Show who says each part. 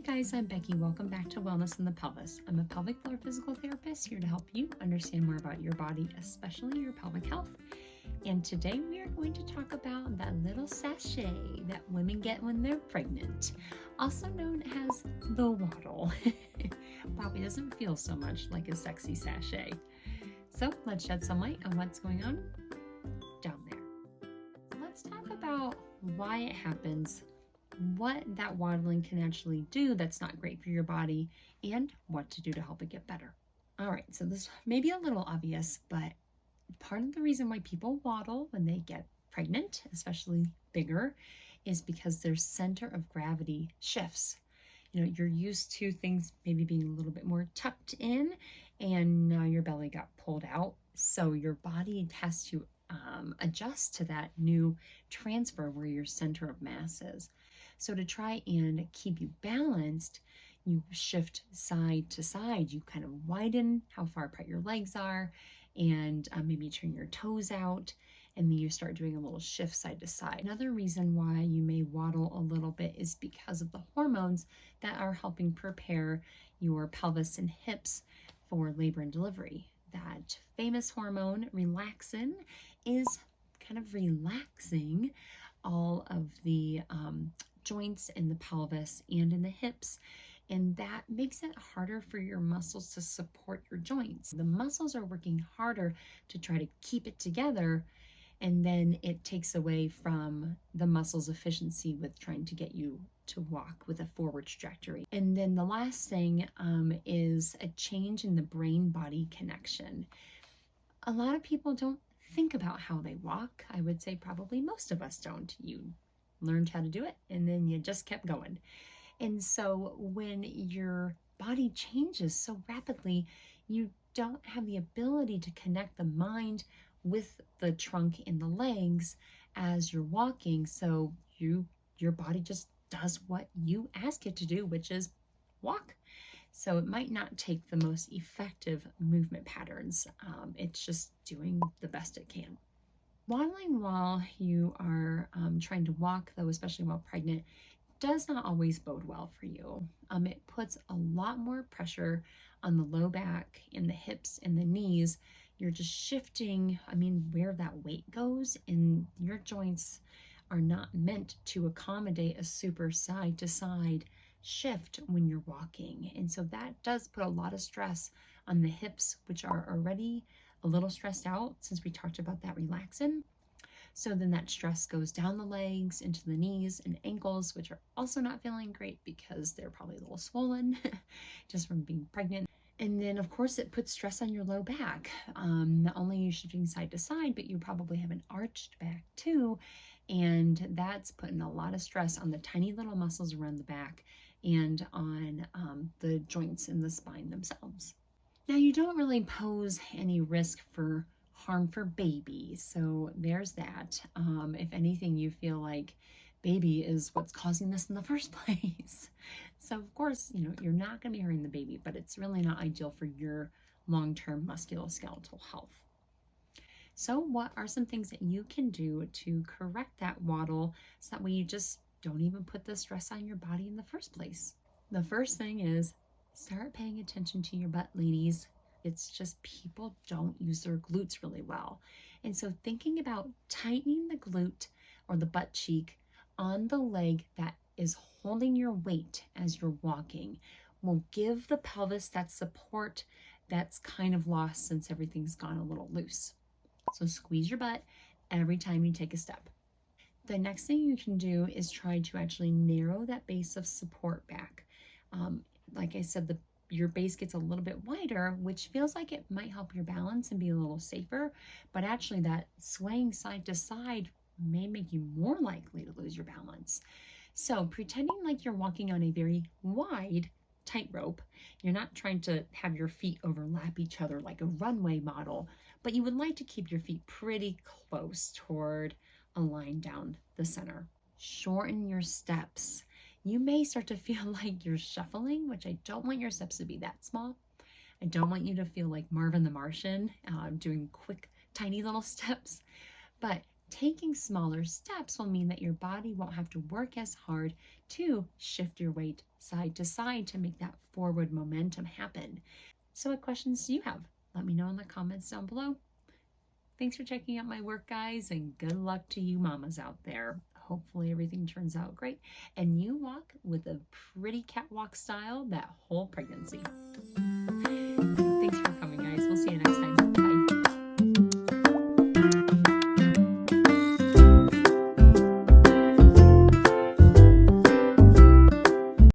Speaker 1: guys, I'm Becky. Welcome back to Wellness in the Pelvis. I'm a pelvic floor physical therapist here to help you understand more about your body, especially your pelvic health. And today we are going to talk about that little sachet that women get when they're pregnant, also known as the waddle. Probably doesn't feel so much like a sexy sachet. So let's shed some light on what's going on down there. Let's talk about why it happens, what that waddling can actually do that's not great for your body, and what to do to help it get better. All right, so this may be a little obvious, but part of the reason why people waddle when they get pregnant, especially bigger, is because their center of gravity shifts. You know, you're used to things maybe being a little bit more tucked in, and now your belly got pulled out. So your body has to adjust to that new transfer where your center of mass is. So to try and keep you balanced, you shift side to side. You kind of widen how far apart your legs are, and maybe turn your toes out, and then you start doing a little shift side to side. Another reason why you may waddle a little bit is because of the hormones that are helping prepare your pelvis and hips for labor and delivery. That famous hormone, relaxin, is kind of relaxing all of the joints in the pelvis and in the hips, and that makes it harder for your muscles to support your joints. The muscles are working harder to try to keep it together, and then it takes away from the muscles' efficiency with trying to get you to walk with a forward trajectory. And then the last thing is a change in the brain-body connection. A lot of people don't think about how they walk. I would say probably most of us don't. You learned how to do it, and then you just kept going. And so when your body changes so rapidly, you don't have the ability to connect the mind with the trunk and the legs as you're walking. So your body just does what you ask it to do, which is walk. So it might not take the most effective movement patterns. It's just doing the best it can. Waddling while you are trying to walk, though, especially while pregnant, does not always bode well for you. It puts a lot more pressure on the low back and the hips and the knees. You're just shifting, where that weight goes, and your joints are not meant to accommodate a super side to side shift when you're walking. And so that does put a lot of stress on the hips, which are already a little stressed out since we talked about that relaxin. So then that stress goes down the legs into the knees and ankles, which are also not feeling great because they're probably a little swollen just from being pregnant. And then of course it puts stress on your low back. Not only are you shifting side to side, but you probably have an arched back too. And that's putting a lot of stress on the tiny little muscles around the back and on the joints in the spine themselves. Now, you don't really pose any risk for harm for baby, so there's that. If anything, you feel like baby is what's causing this in the first place. So of course, you're not going to be hurting the baby, but it's really not ideal for your long-term musculoskeletal health. So what are some things that you can do to correct that waddle so that way you just don't even put the stress on your body in the first place? The first thing is start paying attention to your butt, ladies. It's just people don't use their glutes really well. And so thinking about tightening the glute or the butt cheek on the leg that is holding your weight as you're walking will give the pelvis that support that's kind of lost since everything's gone a little loose. So squeeze your butt every time you take a step. The next thing you can do is try to actually narrow that base of support back. Like I said, your base gets a little bit wider, which feels like it might help your balance and be a little safer, but actually that swaying side to side may make you more likely to lose your balance. So pretending like you're walking on a very wide tightrope, you're not trying to have your feet overlap each other like a runway model, but you would like to keep your feet pretty close toward a line down the center. Shorten your steps. You may start to feel like you're shuffling, which I don't want your steps to be that small. I don't want you to feel like Marvin the Martian doing quick, tiny little steps, but Taking smaller steps will mean that your body won't have to work as hard to shift your weight side to side to make that forward momentum happen. So what questions do you have? Let me know in the comments down below. Thanks for checking out my work, guys, and good luck to you mamas out there. Hopefully everything turns out great and you walk with a pretty catwalk style that whole pregnancy. Thanks for coming, guys. We'll see you next time. Bye.